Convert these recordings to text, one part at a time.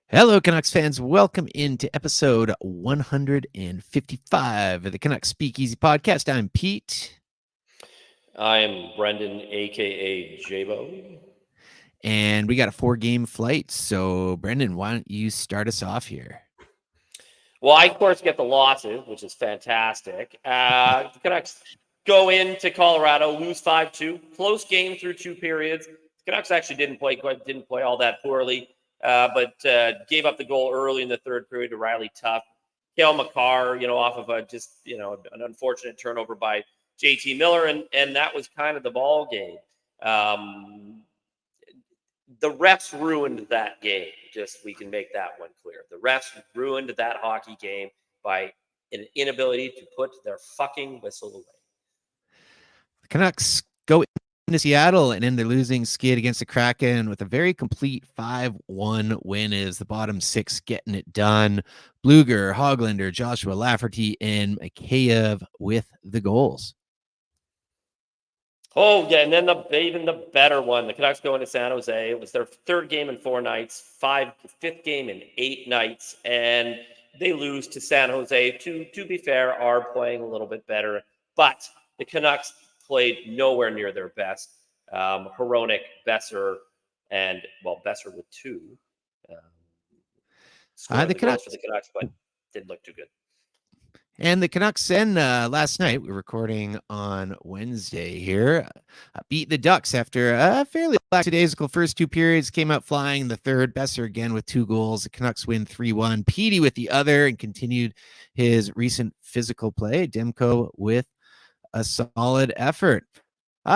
Hello, Canucks fans. Welcome into episode 155 of the Canucks Speakeasy podcast. I'm Pete, I am Brendan, aka Jabo. and we got a 4-game flight. So, Brendan, why don't you start us off here? Well, I of course get the losses, which is fantastic. The Canucks go into Colorado, lose 5-2, close game through two periods. The Canucks actually didn't play all that poorly, but gave up the goal early in the third period to Riley Tuff. Kale McCarr, off of an unfortunate turnover by JT Miller, and that was kind of the ball game. Um, the refs ruined that game. Just we can make that one clear. The refs ruined that hockey game by an inability to put their fucking whistle away. The Canucks go into Seattle and end their losing skid against the Kraken with a very complete 5-1 win as the bottom six getting it done. Bluger, Hoglander, Joshua Lafferty, and Mikheyev with the goals. Oh yeah, and then even the better one. The Canucks go into San Jose. It was their third game in 4 nights, fifth game in 8 nights, and they lose to San Jose. To be fair, are playing a little bit better, but the Canucks played nowhere near their best. Hronek, Besser, and Besser with two scoring The the goals for Canucks the Canucks, but didn't look too good. And the Canucks then last night, we're recording on Wednesday here, beat the Ducks after a fairly lackadaisical first two periods, came out flying the third. Besser again with 2 goals. The Canucks win 3-1. Petey with the other and continued his recent physical play. Demko with a solid effort.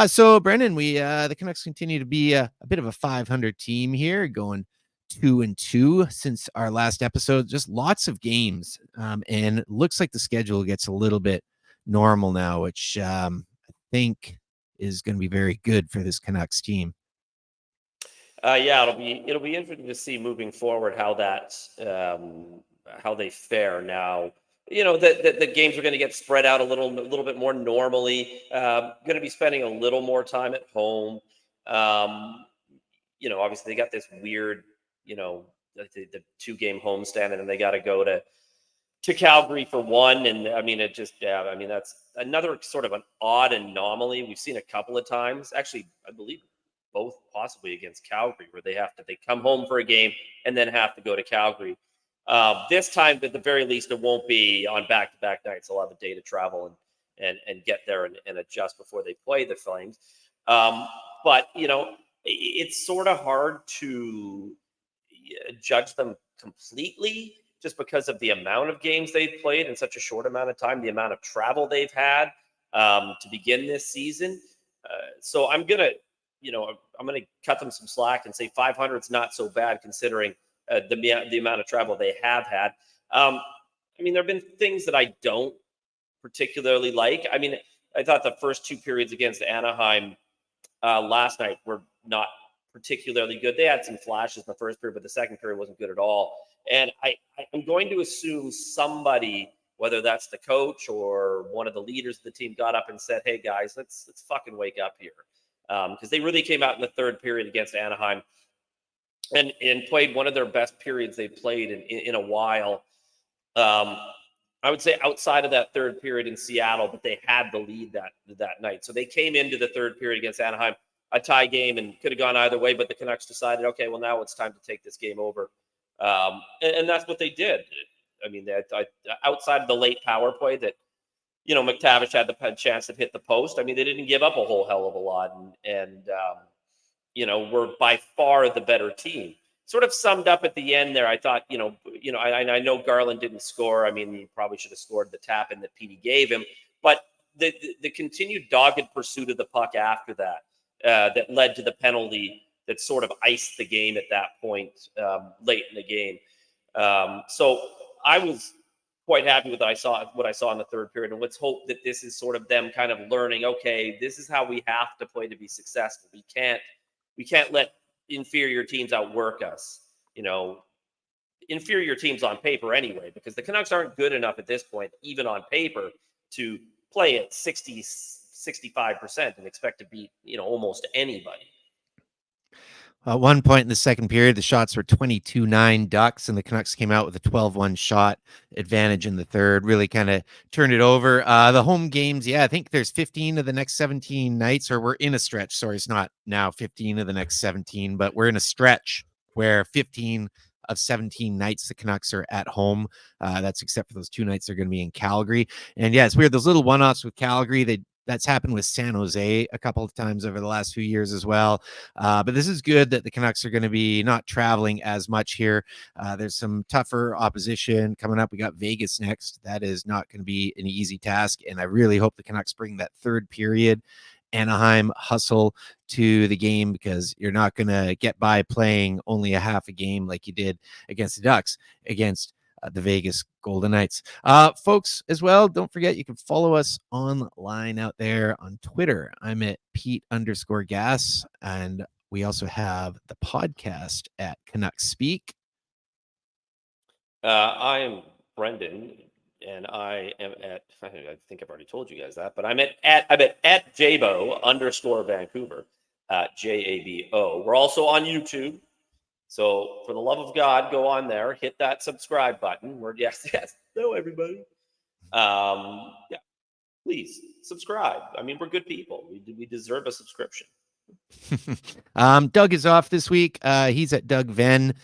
So Brendan, we the Canucks continue to be a bit of a 500 team here, going 2-2 since our last episode. Just lots of games, and it looks like the schedule gets a little bit normal now, which I think is going to be very good for this Canucks team. Yeah, it'll be interesting to see moving forward how they fare now. The games are going to get spread out a little bit more normally. Going to be spending a little more time at home. Um, Obviously they got this weird, the 2 game homestand, and then they got to go to Calgary for one. And I mean, that's another sort of an odd anomaly we've seen a couple of times. Actually, I believe both possibly against Calgary, where they come home for a game and then have to go to Calgary. This time, at the very least, it won't be on back-to-back nights. They'll have a day to travel and get there and adjust before they play the Flames. But it's sort of hard to judge them completely just because of the amount of games they've played in such a short amount of time, the amount of travel they've had to begin this season. So I'm gonna cut them some slack and say 500 is not so bad considering the amount of travel they have had. I mean, there have been things that I don't particularly like. I mean, I thought the first two periods against Anaheim last night were not particularly good. They had some flashes in the first period, but the second period wasn't good at all. And I'm going to assume somebody, whether that's the coach or one of the leaders of the team, got up and said, "Hey guys, let's fucking wake up here," because they really came out in the third period against Anaheim and played one of their best periods they've played in a while. Um, I would say outside of that third period in Seattle, but they had the lead that night. So they came into the third period against Anaheim, a tie game, and could have gone either way. But the Canucks decided, okay, well now it's time to take this game over, and that's what they did. I mean, outside of the late power play that McTavish had the chance to hit the post. I mean, they didn't give up a whole hell of a lot, and were by far the better team. Sort of summed up at the end there. I thought, I know Garland didn't score. I mean, he probably should have scored the tap in that Petey gave him, but the continued dogged pursuit of the puck after that that led to the penalty that sort of iced the game at that point late in the game. So I was quite happy with what I saw in the third period, and let's hope that this is sort of them kind of learning. Okay, this is how we have to play to be successful. We can't let inferior teams outwork us. Inferior teams on paper anyway, because the Canucks aren't good enough at this point, even on paper, to play at 65% and expect to beat almost anybody. At one point in the second period, the shots were 22-9 Ducks, and the Canucks came out with a 12-1 shot advantage in the third, really kind of turned it over. The home games, yeah, I think there's 15 of the next 17 nights, or we're in a stretch. Sorry, it's not now 15 of the next 17, but we're in a stretch where 15 of 17 nights the Canucks are at home. That's except for those 2 nights they're going to be in Calgary. And yeah, it's weird. Those little one-offs with Calgary, that's happened with San Jose a couple of times over the last few years as well. But this is good that the Canucks are going to be not traveling as much here. There's some tougher opposition coming up. We got Vegas next. That is not going to be an easy task. And I really hope the Canucks bring that third period Anaheim hustle to the game, because you're not going to get by playing only a half a game like you did against the Ducks, against the Vegas Golden Knights. Folks, as well, don't forget you can follow us online out there on Twitter. I'm at Pete_Gas, and we also have the podcast at Canucks Speak. I am Brendan, and I am at. I think I've already told you guys that, but I'm at Jabo_Vancouver, JABO. We're also on YouTube. So for the love of God, go on there, hit that subscribe button. We're yes. Hello, everybody. Yeah, please subscribe. I mean, we're good people. We deserve a subscription. Doug is off this week. He's at Doug Venn.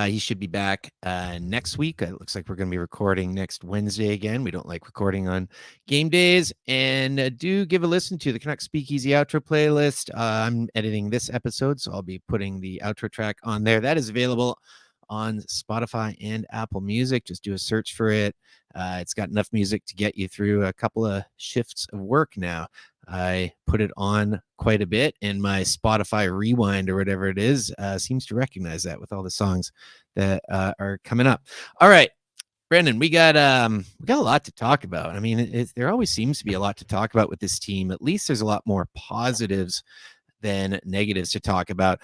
He should be back next week. It looks like we're going to be recording next Wednesday again. We don't like recording on game days. And do give a listen to the Canucks Speakeasy outro playlist. I'm editing this episode, so I'll be putting the outro track on there. That is available on Spotify and Apple Music. Just do a search for it. It's got enough music to get you through a couple of shifts of work now. I put it on quite a bit, and my Spotify Rewind or whatever it is seems to recognize that with all the songs that are coming up. All right, Brendan, we got a lot to talk about. I mean, there always seems to be a lot to talk about with this team. At least there's a lot more positives than negatives to talk about.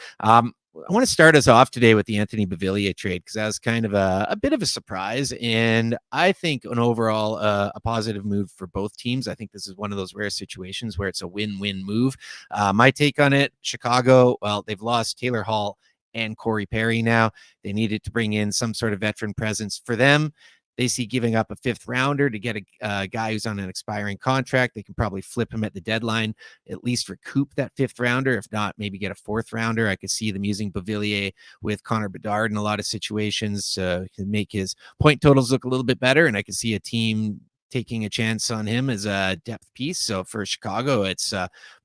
I want to start us off today with the Anthony Beauvillier trade, because that was kind of a bit of a surprise, and I think an overall a positive move for both teams. I think this is one of those rare situations where it's a win-win move. My take on it: Chicago, well, they've lost Taylor Hall and Corey Perry now. They needed to bring in some sort of veteran presence for them. They see giving up a fifth rounder to get a guy who's on an expiring contract. They can probably flip him at the deadline, at least recoup that fifth rounder. If not, maybe get a fourth rounder. I could see them using Beauvillier with Connor Bedard in a lot of situations to make his point totals look a little bit better. And I could see a team taking a chance on him as a depth piece. So for Chicago, it's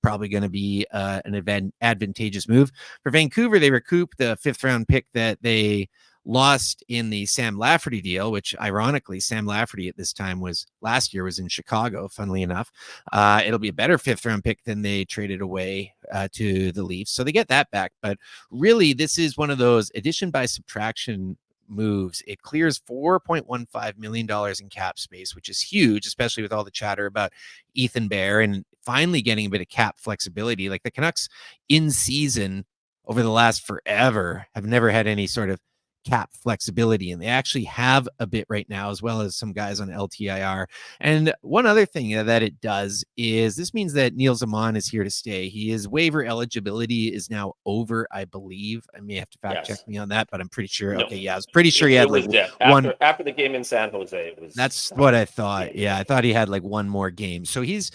probably going to be an advantageous move. For Vancouver, they recoup the fifth round pick that they lost in the Sam Lafferty deal, which ironically, Sam Lafferty at this time last year was in Chicago, funnily enough. It'll be a better fifth round pick than they traded away to the Leafs. So they get that back. But really, this is one of those addition by subtraction moves. It clears $4.15 million in cap space, which is huge, especially with all the chatter about Ethan Bear and finally getting a bit of cap flexibility. Like the Canucks in season over the last forever have never had any sort of cap flexibility, and they actually have a bit right now, as well as some guys on LTIR. And one other thing that it does is this means that Neil Zaman is here to stay. His waiver eligibility is now over, I believe. I may have to fact check me on that, but I'm pretty sure. No. Okay, yeah, I was pretty sure he had like one. After the game in San Jose. It was. That's what I thought. Yeah, I thought he had like one more game. So he's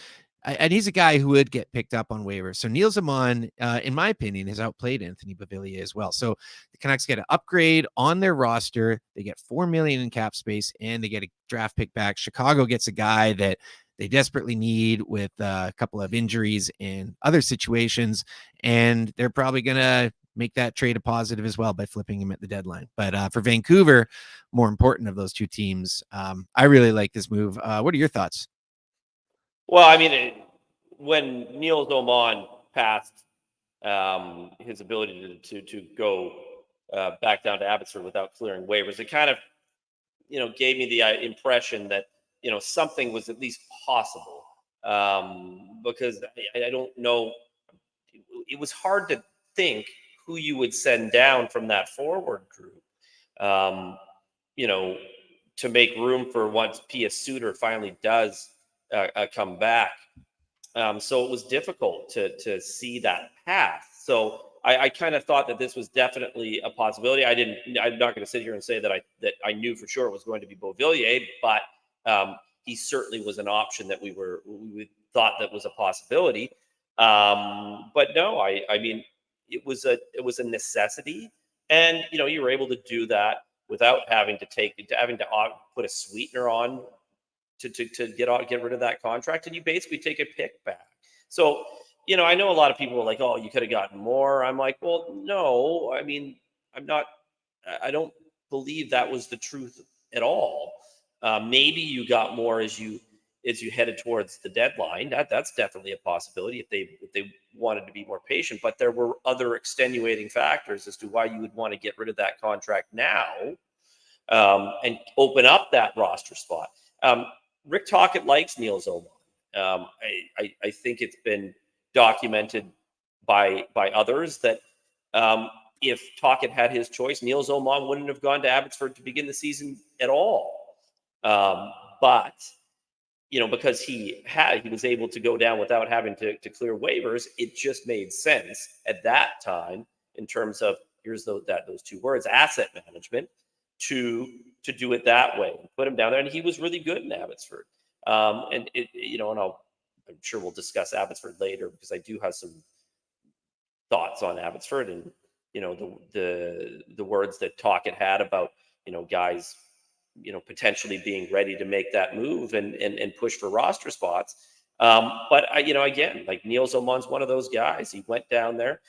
a guy who would get picked up on waivers. So Neil Zaman, in my opinion, has outplayed Anthony Beauvillier as well. So the Canucks get an upgrade on their roster. They get $4 million in cap space, and they get a draft pick back. Chicago gets a guy that they desperately need with a couple of injuries and other situations, and they're probably going to make that trade a positive as well by flipping him at the deadline. But for Vancouver, more important of those two teams, I really like this move. What are your thoughts? Well, I mean, when Neil Zaman passed his ability to go back down to Abbotsford without clearing waivers, it kind of gave me the impression that something was at least possible, because I don't know. It was hard to think who you would send down from that forward group, to make room for once Pia Suter finally does come back. So it was difficult to see that path. So I kind of thought that this was definitely a possibility. I'm not going to sit here and say that I knew for sure it was going to be Beauvillier, but he certainly was an option that we thought that was a possibility. But no, I mean, it was a necessity, and you were able to do that without having to put a sweetener on to get rid of that contract, and you basically take a pick back. So, I know a lot of people are like, "Oh, you could have gotten more." I'm like, "Well, no. I mean, I'm not. I don't believe that was the truth at all. Maybe you got more as you headed towards the deadline. That's definitely a possibility if they wanted to be more patient. But there were other extenuating factors as to why you would want to get rid of that contract now, and open up that roster spot. Um, Rick Tocchet likes Neil Zoman. I think it's been documented by others that if Tocchet had his choice, Neil Zoman wouldn't have gone to Abbotsford to begin the season at all. But because he was able to go down without having to clear waivers, it just made sense at that time in terms of those two words, asset management, to do it that way and put him down there. And he was really good in Abbotsford. I'm sure we'll discuss Abbotsford later because I do have some thoughts on Abbotsford and the words that Tocchet had about guys potentially being ready to make that move and push for roster spots. But again, like Neil Zoman's one of those guys. He went down there.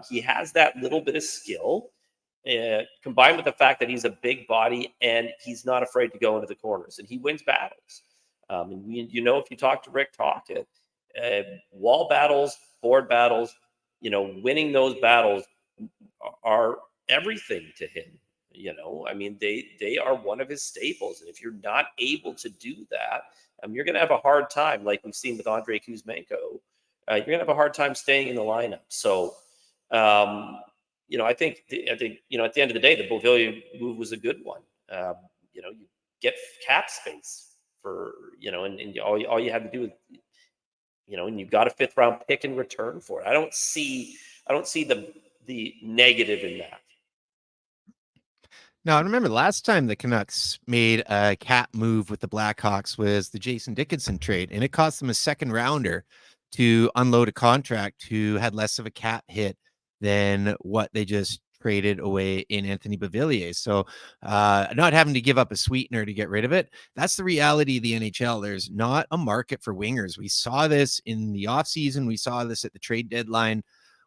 He has that little bit of skill, combined with the fact that he's a big body and he's not afraid to go into the corners and he wins battles. And if you talk to Rick Tocchet, wall battles, board battles, winning those battles are everything to him. I mean, they are one of his staples, and if you're not able to do that, you're going to have a hard time, like we've seen with Andrei Kuzmenko. You're going to have a hard time staying in the lineup. So, I think at the end of the day, the Beauvillier move was a good one. You get cap space for and all you have to do is and you've got a fifth round pick in return for it. I don't see the negative in that. Now, I remember the last time the Canucks made a cap move with the Blackhawks was the Jason Dickinson trade, and it cost them a second rounder to unload a contract who had less of a cap hit than what they just traded away in Anthony Beauvillier. So not having to give up a sweetener to get rid of it, that's the reality of the NHL. There's not a market for wingers. We saw this in the offseason. We saw this at the trade deadline.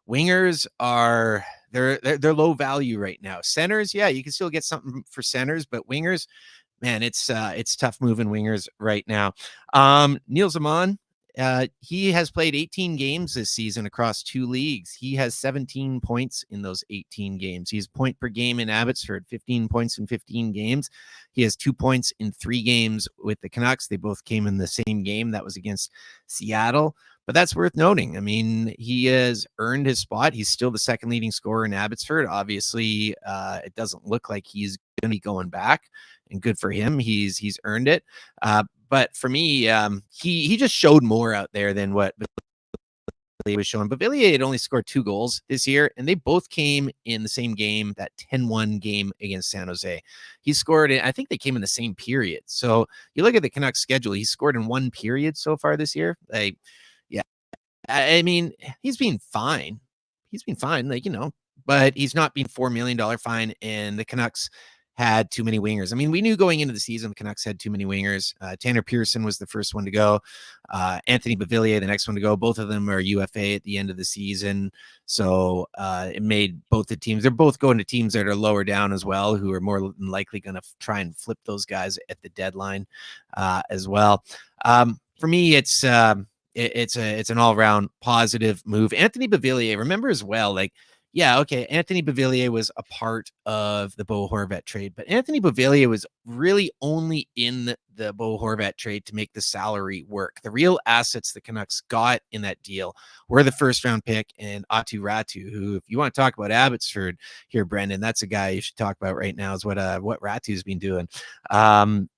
Wingers are they're low value right now. Centers, yeah, you can still get something for centers, but wingers, man, it's tough moving wingers right now. Neil Zaman, he has played 18 games this season across 2 leagues. He has 17 points in those 18 games. He's point per game in Abbotsford, 15 points in 15 games. He has 2 points in 3 games with the Canucks. They both came in the same game. That was against Seattle. But that's worth noting. I mean, he has earned his spot. He's still the second leading scorer in Abbotsford. Obviously, it doesn't look like he's going to be going back, and good for him. He's earned it. But for me, he just showed more out there than what Beauvillier was showing. Beauvillier had only scored 2 goals this year, and they both came in the same game, that 10-1 game against San Jose. He scored, I think they came in the same period. So you look at the Canucks schedule, he scored in 1 period so far this year. I mean, he's been fine. He's been fine, but he's not been $4 million fine, and the Canucks had too many wingers. I mean, we knew going into the season the Canucks had too many wingers. Tanner Pearson was the first one to go. Anthony Beauvillier, the next one to go. Both of them are UFA at the end of the season. So it made both the teams, they're both going to teams that are lower down as well, who are more than likely going to try and flip those guys at the deadline as well. For me, it's an all-around positive move. Anthony Beauvillier, remember as well, Anthony Beauvillier was a part of the Bo Horvat trade, but Anthony Beauvillier was really only in the Bo Horvat trade to make the salary work. The real assets the Canucks got in that deal were the first-round pick and Aatu Räty, who, if you want to talk about Abbotsford here, Brendan, that's a guy you should talk about right now, is what Räty's been doing. And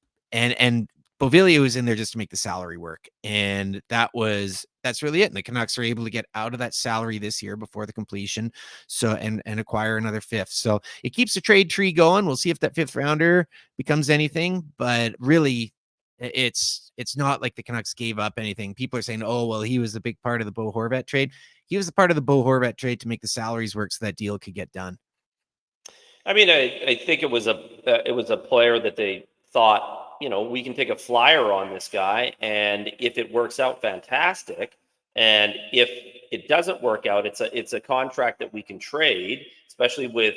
Beauvillier was in there just to make the salary work, and that was that's really it. And the Canucks are able to get out of that salary this year before the completion, so and acquire another fifth. So it keeps the trade tree going. We'll see if that fifth rounder becomes anything, but really, it's not like the Canucks gave up anything. People are saying, "Oh, well, he was a big part of the Bo Horvat trade." He was a part of the Bo Horvat trade to make the salaries work so that deal could get done. I mean, I think it was a player that they thought, we can take a flyer on this guy, and if it works out, fantastic. And if it doesn't work out, it's a contract that we can trade, especially with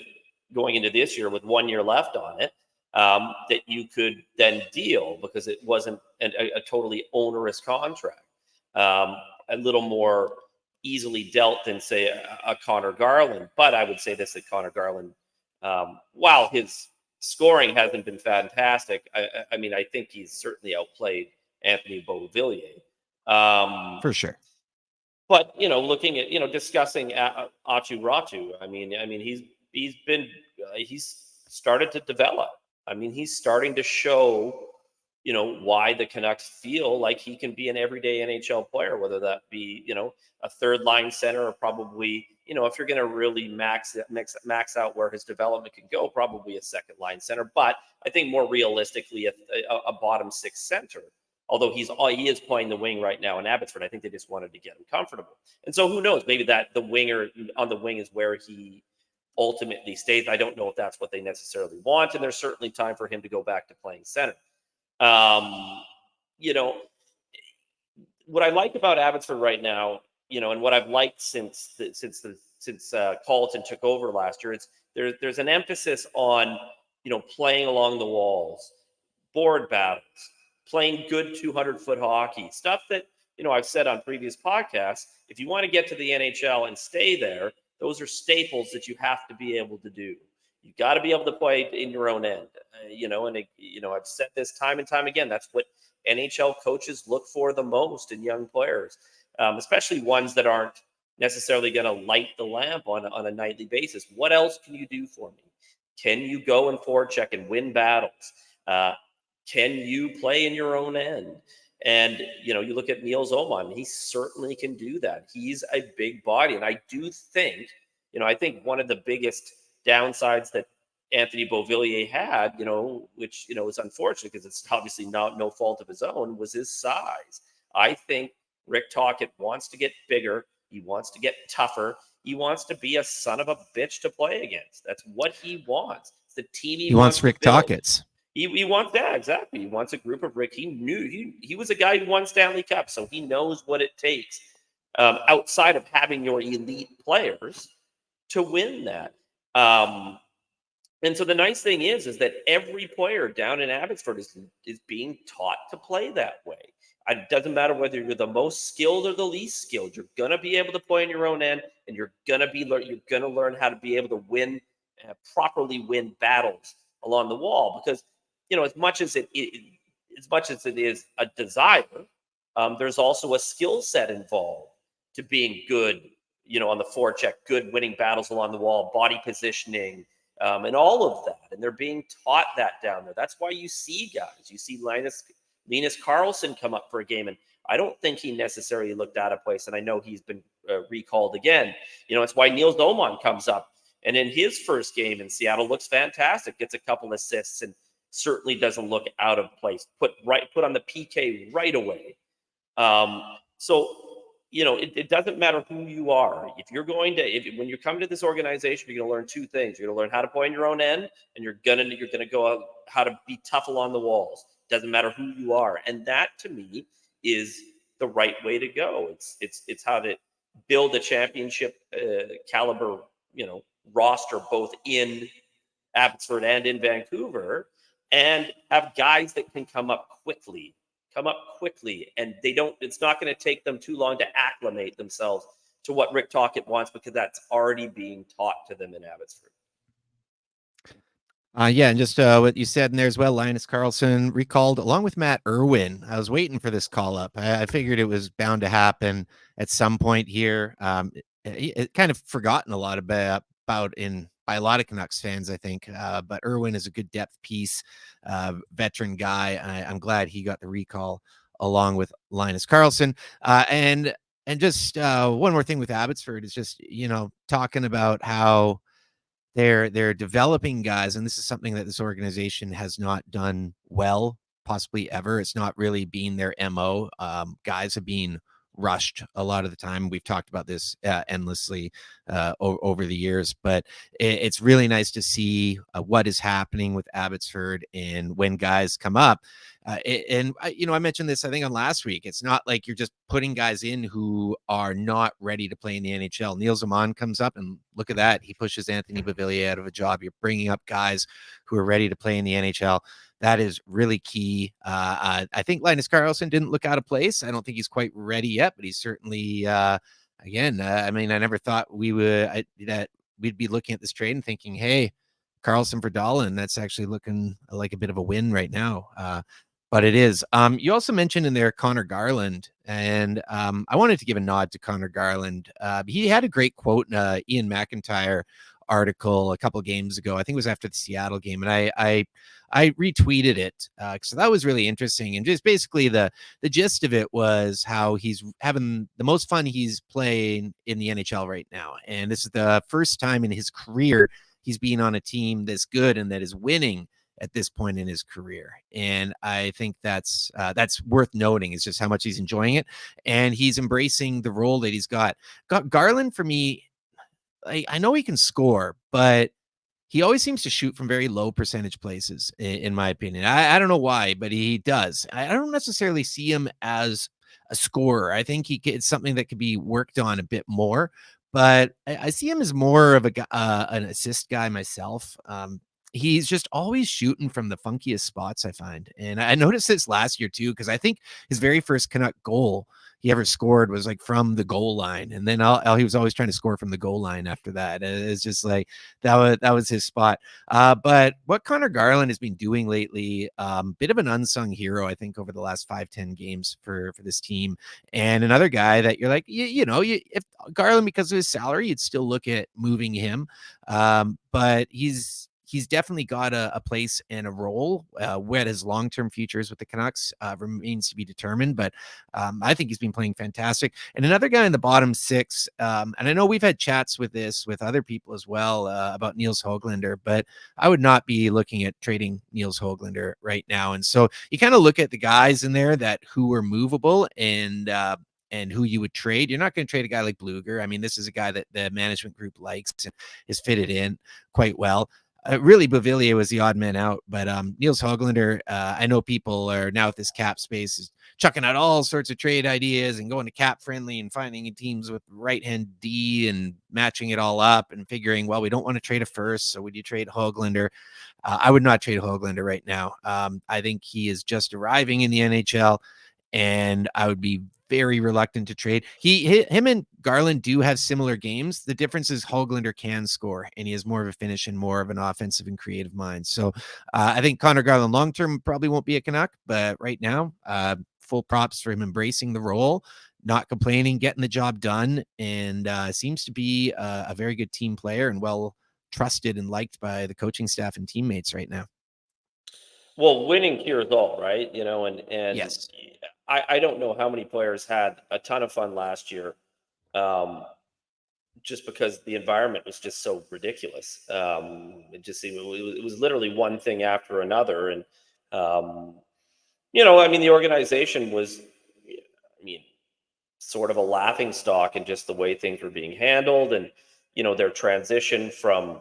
going into this year with 1 year left on it. That you could then deal because it wasn't a totally onerous contract, a little more easily dealt than say a Connor Garland. But I would say this that Connor Garland, while his scoring hasn't been fantastic, I mean, I think he's certainly outplayed Anthony Beauvillier. For sure. But looking at discussing Achu Ratu, I mean he's started to develop. I mean he's starting to show why the Canucks feel like he can be an everyday NHL player, whether that be a third line center or probably if you're going to really max out where his development can go, probably a second line center. But I think more realistically a bottom six center. Although he is playing the wing right now in Abbotsford, I think they just wanted to get him comfortable. And so who knows? Maybe that the winger on the wing is where he ultimately stays. I don't know if that's what they necessarily want, and there's certainly time for him to go back to playing center. Um, you know, what I like about Abbotsford right now, and what I've liked since Colleton took over last year, there's an emphasis on playing along the walls, board battles, playing good 200-foot hockey, stuff that I've said on previous podcasts. If you want to get to the NHL and stay there, those are staples that you have to be able to do. You've got to be able to play in your own end, I've said this time and time again. That's what NHL coaches look for the most in young players, especially ones that aren't necessarily going to light the lamp on a nightly basis. What else can you do for me? Can you go and forecheck and win battles? Can you play in your own end? And you look at Niels Oman; he certainly can do that. He's a big body, and I do think, I think one of the biggest downsides that Anthony Beauvillier had, which is unfortunate because it's obviously no fault of his own, was his size. I think Rick Tocchet wants to get bigger. He wants to get tougher. He wants to be a son of a bitch to play against. That's what he wants. It's the team he wants wants to Rick build. Tocchet's. He wants that exactly. He wants a group of Rick. He knew he was a guy who won Stanley Cup, so he knows what it takes outside of having your elite players to win that. And so the nice thing is that every player down in Abbotsford is being taught to play that way. It doesn't matter whether you're the most skilled or the least skilled. You're gonna be able to play in your own end, and you're gonna learn how to be able to win, properly win battles along the wall. Because as much as it is a desire, there's also a skill set involved to being good. On the forecheck, good winning battles along the wall, body positioning, and all of that. And they're being taught that down there. That's why you see guys. You see Linus Carlson come up for a game, and I don't think he necessarily looked out of place. And I know he's been recalled again. It's why Niels Oman comes up, and in his first game in Seattle looks fantastic. Gets a couple assists and certainly doesn't look out of place. Put on the PK right away. So it doesn't matter who you are. If you're going to, when you come to this organization, you're going to learn two things. You're going to learn how to play in your own end, and you're going to go out how to be tough along the walls. Doesn't matter who you are, and that to me is the right way to go. It's how to build a championship caliber roster both in Abbotsford and in Vancouver, and have guys that can come up quickly, and it's not going to take them too long to acclimate themselves to what Rick Tocchet wants, because that's already being taught to them in Abbotsford. Yeah, and just what you said in there as well, Linus Carlson recalled along with Matt Irwin. I was waiting for this call up. I figured it was bound to happen at some point here. It kind of forgotten a lot about by a lot of Canucks fans, I think. But Irwin is a good depth piece, veteran guy. I'm glad he got the recall along with Linus Carlson. And And just one more thing with Abbotsford is just talking about how they're developing guys, and this is something that this organization has not done well, possibly ever. It's not really been their MO. Guys have been rushed a lot of the time. We've talked about this endlessly over the years, but it's really nice to see what is happening with Abbotsford and when guys come up. I mentioned this, I think, on last week. It's not like you're just putting guys in who are not ready to play in the NHL. Neil Zaman comes up, and look at that. He pushes Anthony Beauvillier out of a job. You're bringing up guys who are ready to play in the NHL. That is really key. I think Linus Karlsson didn't look out of place. I don't think he's quite ready yet, but he's certainly, I mean, I never thought that we'd be looking at this trade and thinking, hey, Carlson for Dahlin, that's actually looking like a bit of a win right now. But it is. You also mentioned in there Connor Garland, and I wanted to give a nod to Connor Garland. He had a great quote in Ian McIntyre article a couple of games ago. I think it was after the Seattle game, and I retweeted it so that was really interesting. And just basically the gist of it was how he's having the most fun he's playing in the NHL right now, and this is the first time in his career he's been on a team that's good and that is winning at this point in his career. And I think that's worth noting, is just how much he's enjoying it, and he's embracing the role that he's got. Garland, for me, I know he can score, but he always seems to shoot from very low percentage places, in my opinion. I don't know why, but he does. I don't necessarily see him as a scorer. I think it's something that could be worked on a bit more, but I see him as more of an assist guy myself. He's just always shooting from the funkiest spots, I find. And I noticed this last year too, because I think his very first Canuck goal he ever scored was like from the goal line, and then he was always trying to score from the goal line after that. It's just like that was his spot. But what Connor Garland has been doing lately, bit of an unsung hero, I think, over the last 5-10 games for this team. And another guy that you're like, if Garland, because of his salary, you'd still look at moving him. But he's definitely got a place and a role. What his long-term future is with the Canucks remains to be determined, but I think he's been playing fantastic. And another guy in the bottom six, and I know we've had chats with other people as well about Niels Höglander, but I would not be looking at trading Niels Höglander right now. And so you kind of look at the guys in there who are movable and who you would trade. You're not going to trade a guy like Bluger. I mean, this is a guy that the management group likes and is fitted in quite well. Really, Beauvillier was the odd man out, but Niels Höglander, I know people are now with this cap space is chucking out all sorts of trade ideas and going to cap friendly and finding teams with right hand D and matching it all up and figuring, well, we don't want to trade a first, so would you trade Höglander? I would not trade Höglander right now. I think he is just arriving in the NHL, and I would be very reluctant to trade. Him and Garland do have similar games. The difference is Höglander can score, and he has more of a finish and more of an offensive and creative mind. So I think Connor Garland long term probably won't be a Canuck, but right now, full props for him embracing the role, not complaining, getting the job done, and seems to be a very good team player and well trusted and liked by the coaching staff and teammates right now. Well, winning cures all, right? And Yes, I don't know how many players had a ton of fun last year, um, just because the environment was just so ridiculous. It just seemed it was literally one thing after another, and um, I mean, the organization was, I mean, sort of a laughing stock in just the way things were being handled, and their transition from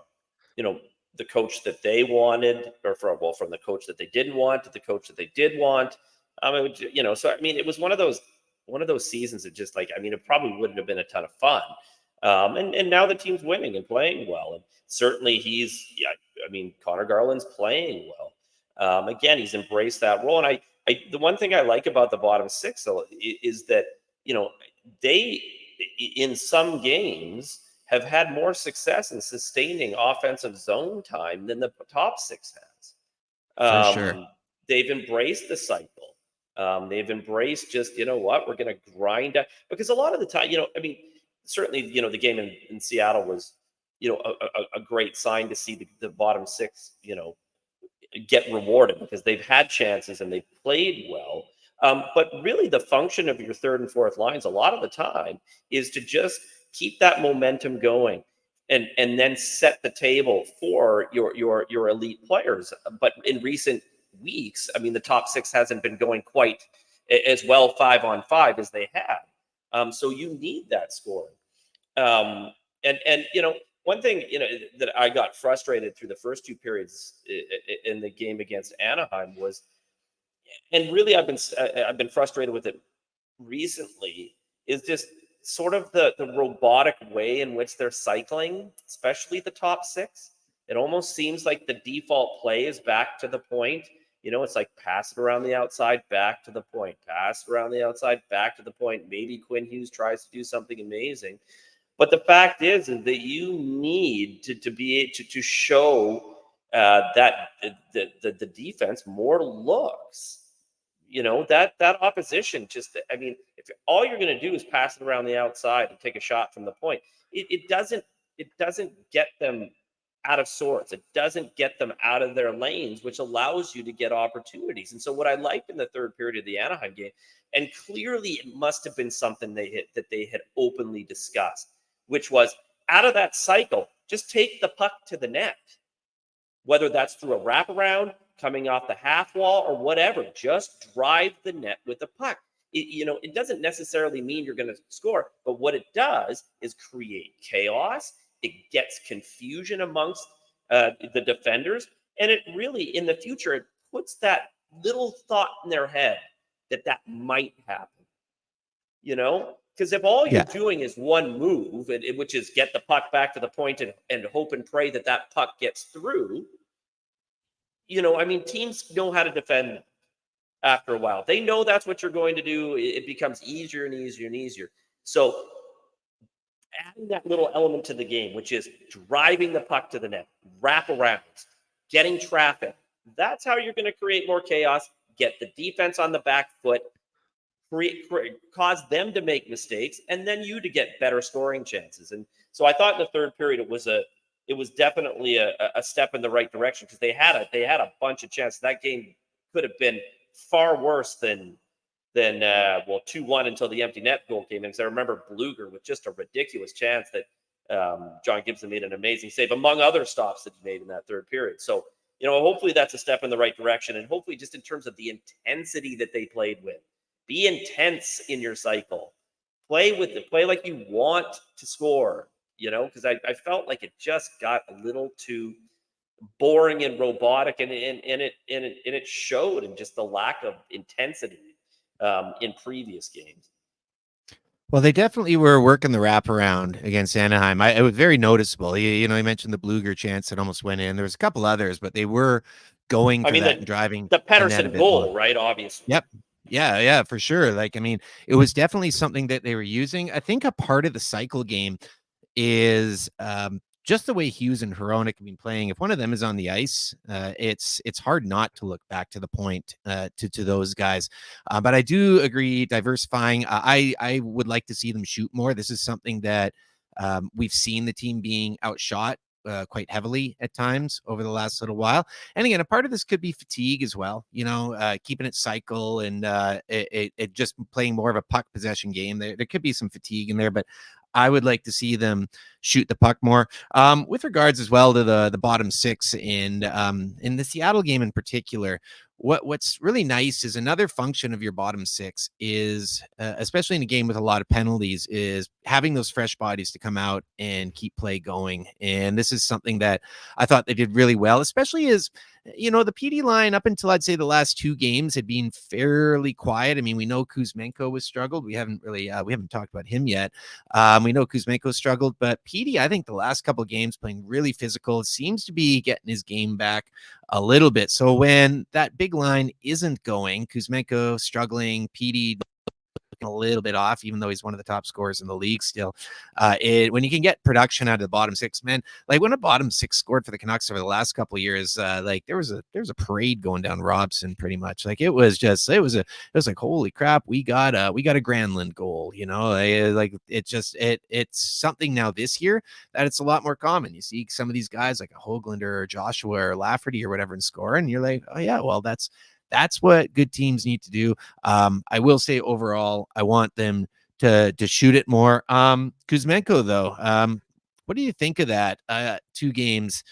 you know the coach that they wanted, or from the coach that they didn't want to the coach that they did want. So I mean, it was one of those seasons that just, like, I mean, it probably wouldn't have been a ton of fun. And now the team's winning and playing well, and certainly yeah, I mean, Connor Garland's playing well. Again, he's embraced that role, and the one thing I like about the bottom six, though, is that you know they, in some games, have had more success in sustaining offensive zone time than the top six has. for sure. They've embraced the cycle. They've embraced, just, what, we're going to grind out, because a lot of the time, I mean, certainly, the game in Seattle was, a great sign to see the bottom six, get rewarded because they've had chances and they've played well. But really, the function of your third and fourth lines a lot of the time is to just keep that momentum going, and then set the table for your elite players. But in recent weeks, I mean, the top six hasn't been going quite as well 5-on-5 as they had. So you need that scoring. And one thing that I got frustrated through the first two periods in the game against Anaheim was, and really I've been frustrated with it recently, is just sort of the robotic way in which they're cycling, especially the top six. It almost seems like the default play is back to the point. It's like pass it around the outside, back to the point, pass it around the outside, back to the point. Maybe Quinn Hughes tries to do something amazing. But the fact is that you need to be to show that the defense more looks. That opposition just, I mean, if all you're going to do is pass it around the outside and take a shot from the point, it doesn't get them out of sorts. It doesn't get them out of their lanes, which allows you to get opportunities. And so what I liked in the third period of the Anaheim game, and clearly it must have been something they had openly discussed, which was, out of that cycle, just take the puck to the net, whether that's through a wraparound, coming off the half wall, or whatever. Just drive the net with the puck. It doesn't necessarily mean you're going to score, but what it does is create chaos. It gets confusion amongst the defenders, and it really, in the future, it puts that little thought in their head that might happen. Because if all you're Yeah. doing is one move, which is get the puck back to the point and hope and pray that puck gets through, I mean, teams know how to defend after a while. They know that's what you're going to do. It becomes easier and easier and easier. So adding that little element to the game, which is driving the puck to the net, wraparounds, getting traffic, that's how you're going to create more chaos, get the defense on the back foot, cause them to make mistakes, and then you to get better scoring chances. And so I thought in the third period it was definitely a step in the right direction, because they had a bunch of chances. That game could have been far worse than 2-1 until the empty net goal came in. Because I remember Bluger with just a ridiculous chance that John Gibson made an amazing save, among other stops that he made in that third period. So hopefully that's a step in the right direction, and hopefully just in terms of the intensity that they played with. Be intense in your cycle. Play like you want to score, because I felt like it just got a little too boring and robotic, and it showed in just the lack of intensity in previous games. Well, they definitely were working the wraparound against Anaheim. It was very noticeable. You mentioned the Bluger chance that almost went in. There was a couple others, but they were going I for mean, that and driving the the net a Pedersen bit more. goal, right? Obviously. Yep. Yeah, for sure. Like, I mean, it was definitely something that they were using. I think a part of the cycle game is just the way Hughes and Hronek have been playing. If one of them is on the ice, it's hard not to look back to the point to those guys. But I do agree, diversifying. I would like to see them shoot more. This is something that we've seen the team being outshot quite heavily at times over the last little while. And again, a part of this could be fatigue as well, keeping it cycle and it just playing more of a puck possession game. There could be some fatigue in there, but I would like to see them shoot the puck more. With regards as well to the bottom six and in the Seattle game in particular, what's really nice is another function of your bottom six is, especially in a game with a lot of penalties, is having those fresh bodies to come out and keep play going. And this is something that I thought they did really well, especially as the PD line up until I'd say the last two games had been fairly quiet. I mean, we know Kuzmenko was struggled. We haven't talked about him yet. We know Kuzmenko struggled, but PD, I think the last couple of games playing really physical, seems to be getting his game back a little bit. So when that big line isn't going, Kuzmenko struggling, PD a little bit off, even though he's one of the top scorers in the league still. When you can get production out of the bottom six, man, like when a bottom six scored for the Canucks over the last couple of years, like there was a parade going down Robson pretty much. Like it was like, holy crap, we got a Granlund goal, like it's something now this year that it's a lot more common. You see some of these guys like a Hoaglander or Joshua or Lafferty or whatever and score, and you're like, oh yeah, well that's That's what good teams need to do. I will say overall, I want them to shoot it more. Kuzmenko though, what do you think of that? 2 games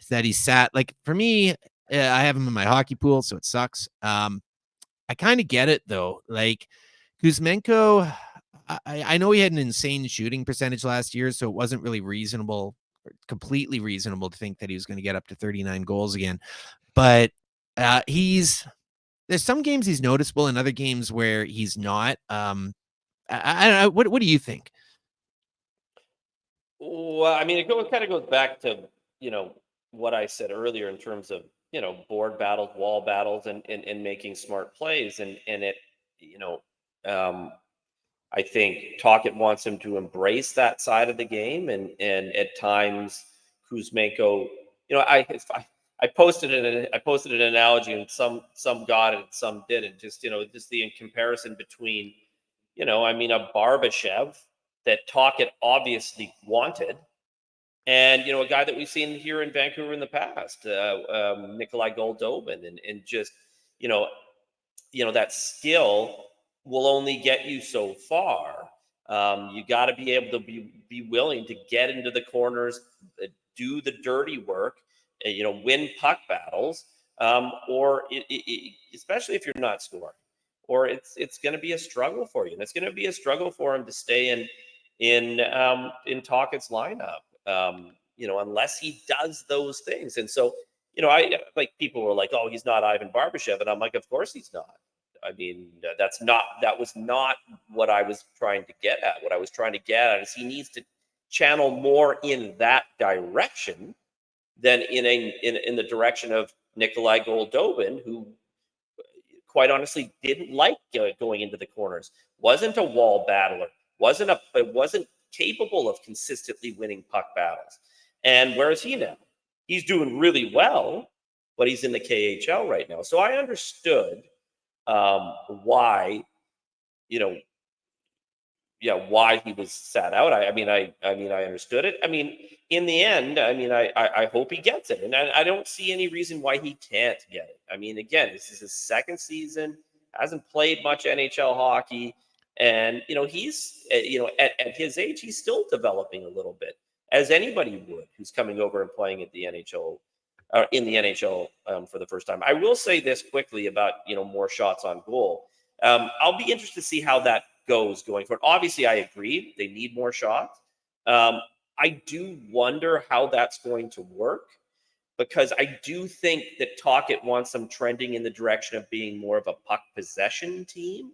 that he sat. Like for me, I have him in my hockey pool, so it sucks. I kind of get it though. Like Kuzmenko, I know he had an insane shooting percentage last year, so it wasn't really reasonable, completely reasonable to think that he was going to get up to 39 goals again. But he's there's some games he's noticeable, and other games where he's not. What do you think? Well, I mean, it kind of goes back to you know what I said earlier in terms of board battles, wall battles, and making smart plays, and it you know um, I think Talkett wants him to embrace that side of the game, and at times Kuzmenko, I posted an analogy, and some got it, and some didn't. Just the in comparison between, I mean, a Barbashev that Talkett obviously wanted, and a guy that we've seen here in Vancouver in the past, Nikolai Goldobin, and just you know that skill will only get you so far. You got to be able to be willing to get into the corners, do the dirty work, win puck battles, or especially if you're not scoring, or it's going to be a struggle for you, and it's going to be a struggle for him to stay in Tockett's lineup. Unless he does those things, and so I like people were like, "Oh, he's not Ivan Barbashev," and I'm like, "Of course he's not." I mean, that was not what I was trying to get at. What I was trying to get at is he needs to channel more in that direction than in the direction of Nikolai Goldobin, who quite honestly didn't like going into the corners, wasn't a wall battler, wasn't capable of consistently winning puck battles. And where is he now? He's doing really well, but he's in the KHL right now. So I understood why, you know, why he was sat out. I understood it. I mean, in the end, I hope he gets it, and I don't see any reason why he can't get it. I mean, again, this is his second season, hasn't played much NHL hockey, and he's at his age, he's still developing a little bit, as anybody would who's coming over and playing at the NHL. In the NHL for the first time. I will say this quickly about more shots on goal. I'll be interested to see how that goes going forward. Obviously, I agree they need more shots. I do wonder how that's going to work because I do think that Tocchet wants them trending in the direction of being more of a puck possession team,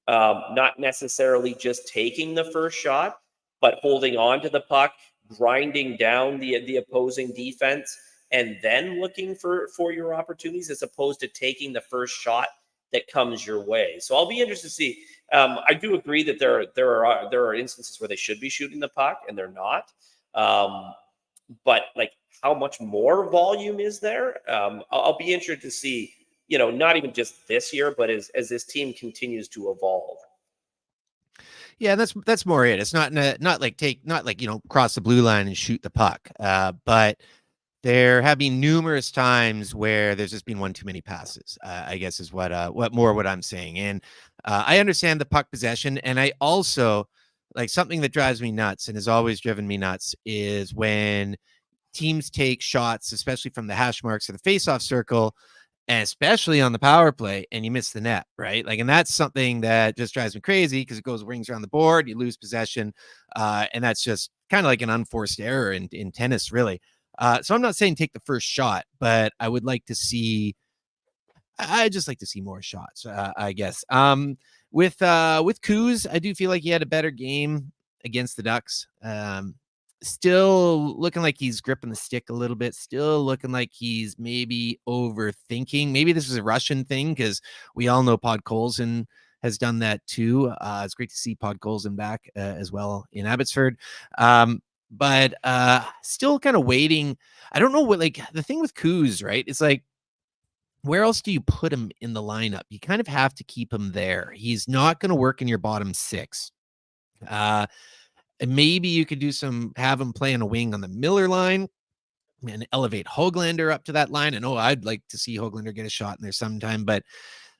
not necessarily just taking the first shot, but holding on to the puck, grinding down the opposing defense, and then looking for your opportunities as opposed to taking the first shot that comes your way. So I'll be interested to see. I do agree that there are instances where they should be shooting the puck and they're not. But like, how much more volume is there? I'll be interested to see. Not even just this year, but as this team continues to evolve. Yeah, that's more it. It's not like cross the blue line and shoot the puck. But there have been numerous times where there's just been one too many passes. I guess is what I'm saying. And I understand the puck possession, and I also like something that drives me nuts and has always driven me nuts is when teams take shots, especially from the hash marks or the faceoff circle, and especially on the power play, and you miss the net, right? Like, and that's something that just drives me crazy because it goes rings around the board, you lose possession, and that's just kind of like an unforced error in tennis, really. So I'm not saying take the first shot, but I would like to see. I just like to see more shots, I guess. With Kuz, I do feel like he had a better game against the Ducks. Still looking like he's gripping the stick a little bit. Still looking like he's maybe overthinking. Maybe this is a Russian thing because we all know Podkolzin has done that too. It's great to see Podkolzin back as well in Abbotsford. But still kind of waiting. I don't know what, like, the thing with Kuz, right? It's like, where else do you put him in the lineup? You kind of have to keep him there. He's not going to work in your bottom six. And maybe you could have him play on a wing on the Miller line. and elevate Hoglander up to that line. And I'd like to see Hoglander get a shot in there sometime, but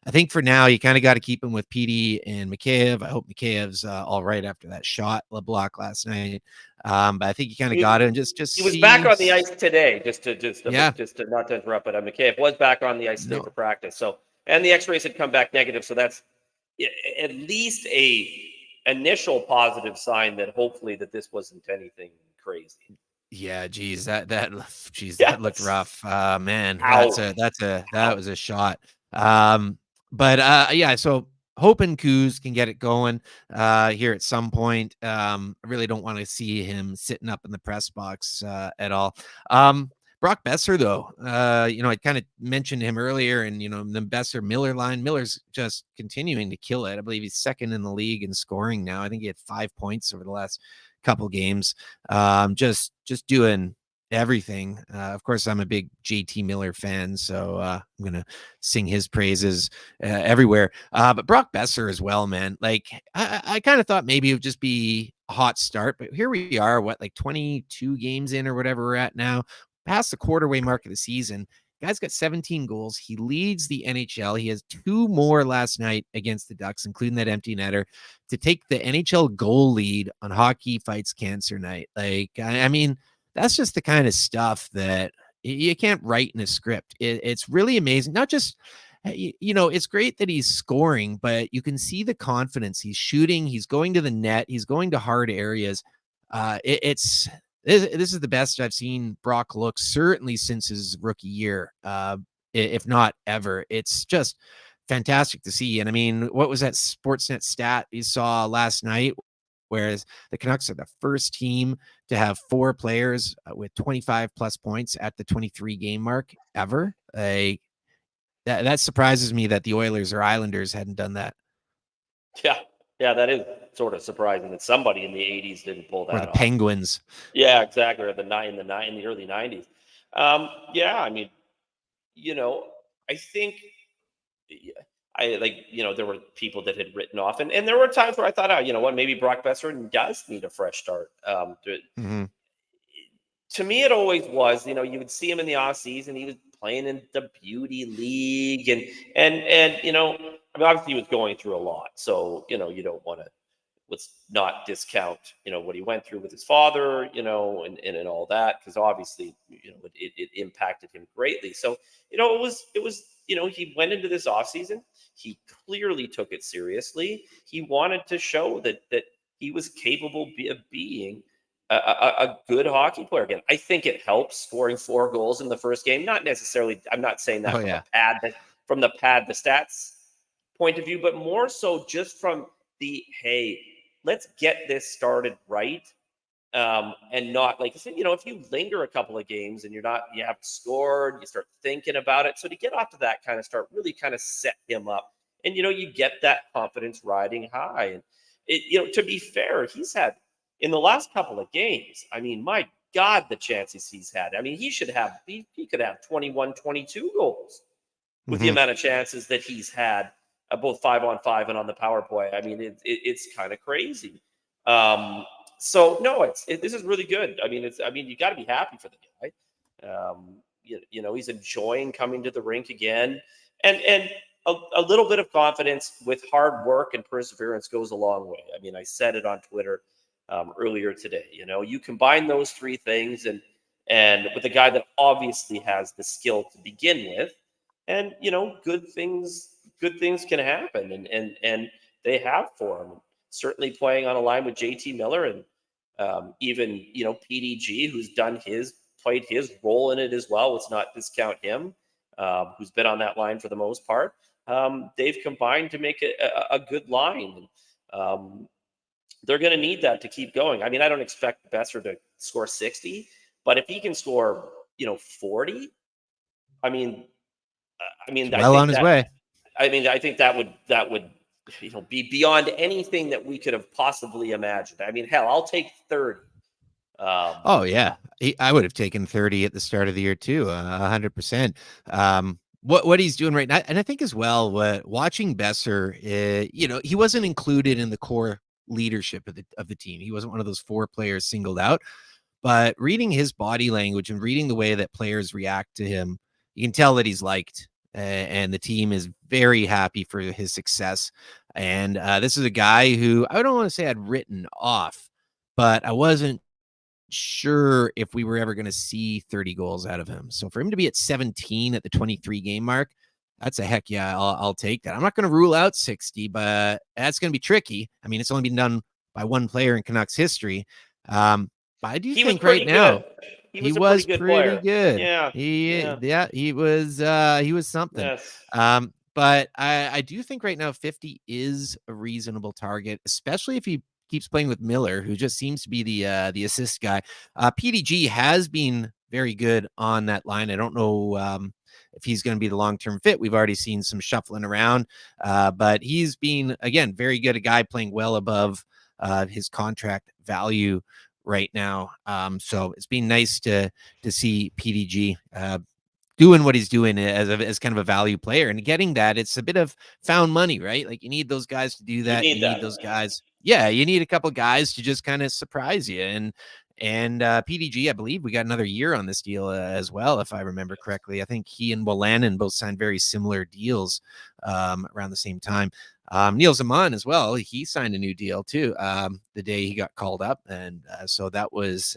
I think for now you kind of got to keep him with PD and Mikheyev. I hope Mikheyev's all right after that shot LeBlanc last night. But I think you kind of got to and just He was back see. on the ice today, Yeah, just to not to interrupt, but McKayev was back on the ice today no, for practice. So, and the X-rays had come back negative, so that's at least a initial positive sign that hopefully that this wasn't anything crazy. yeah, geez, geez, that looked Yes. rough. Man, Ow. that Ow. was a shot. Um, but yeah, so hoping Kuz can get it going here at some point. I really don't want to see him sitting up in the press box at all. Brock Besser, though, I kind of mentioned him earlier, and the Besser Miller line. Miller's just continuing to kill it. I believe he's second in the league in scoring now. I think he had 5 points over the last couple games. Just doing everything. Of course, I'm a big JT Miller fan, so I'm gonna sing his praises everywhere. But Brock Besser as well, man. Like I kind of thought maybe it would just be a hot start, but here we are, like 22 games in or whatever we're at now, past the quarterway mark of the season. Guy's got 17 goals. He leads the NHL. He has 2 more last night against the Ducks, including that empty netter, to take the NHL goal lead on Hockey Fights Cancer Night. Like, I mean, that's just the kind of stuff that you can't write in a script. It's really amazing. Not just, it's great that he's scoring, but you can see the confidence. He's shooting. He's going to the net. He's going to hard areas. It's this is the best I've seen Brock look, certainly since his rookie year, if not ever. It's just fantastic to see. And I mean, what was that Sportsnet stat you saw last night? Whereas the Canucks are the first team to have 4 players with 25 plus points at the 23 game mark ever. That surprises me that the Oilers or Islanders hadn't done that, Yeah. Yeah, that is sort of surprising that somebody in the '80s didn't pull or the that off. Penguins. Yeah, exactly. Or in the early '90s. Yeah, I mean, you know, I think yeah, I like, there were people that had written off, and there were times where I thought, oh, you know what, maybe Brock Besser does need a fresh start. Mm-hmm. To me, it always was, you would see him in the off season. He was playing in the beauty league, and I mean, obviously he was going through a lot. So, you don't want to, let's not discount, what he went through with his father, and all that, because obviously, it impacted him greatly. So, it was, he went into this offseason. He clearly took it seriously. He wanted to show that he was capable of being a good hockey player again. I think it helps scoring 4 goals in the first game. Not necessarily, I'm not saying Oh that yeah. from the pad the stats point of view, but more so just from the, hey, let's get this started right. And not, like I said, if you linger a couple of games and you haven't scored, you start thinking about it. So to get off to that kind of start really kind of set him up, and you get that confidence riding high. And to be fair, he's had in the last couple of games. I mean, my God, the chances he's had. I mean, he could have 21, 22 goals with the Mm-hmm. amount of chances that he's had, both 5-on-5 and on the power play. I mean, it's kind of crazy. So no, this is really good. I mean, you got to be happy for the guy. He's enjoying coming to the rink again, and a little bit of confidence with hard work and perseverance goes a long way. I mean, I said it on Twitter earlier today. You combine those 3 things, and with a guy that obviously has the skill to begin with, and good things can happen, and they have for him. Certainly playing on a line with JT Miller, and even PDG, who's played his role in it as well. Let's not discount him, who's been on that line for the most part. They've combined to make it a good line. They're going to need that to keep going. I mean, I don't expect Besser to score 60, but if he can score 40, I mean, He's I well on think his that way. that would be beyond anything that we could have possibly imagined. I mean, hell, I'll take 30. Oh yeah, I would have taken 30 at the start of the year too, 100%. What he's doing right now, and I think as well, watching Besser, he wasn't included in the core leadership of the team. He wasn't one of those 4 players singled out. but reading his body language and reading the way that players react to him, you can tell that he's liked, and the team is very happy for his success. And this is a guy who I don't want to say I'd written off, but I wasn't sure if we were ever going to see 30 goals out of him. So for him to be at 17 at the 23 game mark, that's a heck yeah, I'll take that. I'm not going to rule out 60, but that's going to be tricky. I mean, it's only been done by one player in Canucks history. Um, but I do He was think right pretty now good. He he was a pretty was good pretty player. good. Yeah. He Yeah. yeah, he was something. Yes. But I do think right now 50 is a reasonable target, especially if he keeps playing with Miller, who just seems to be the assist guy. PDG has been very good on that line. I don't know if he's going to be the long-term fit. We've already seen some shuffling around, but he's been, again, very good, a guy playing well above his contract value right now. So it's been nice to see PDG doing what he's doing as kind of a value player and getting that. It's a bit of found money, right? Like you need those guys to do You that. need You need that. those guys. Yeah, you need a couple guys to just kind of surprise you. And PDG, I believe we got another year on this deal as well, if I remember correctly. I think he and Wolanin both signed very similar deals around the same time. Neil Zaman as well. He signed a new deal too the day he got called up, and so that's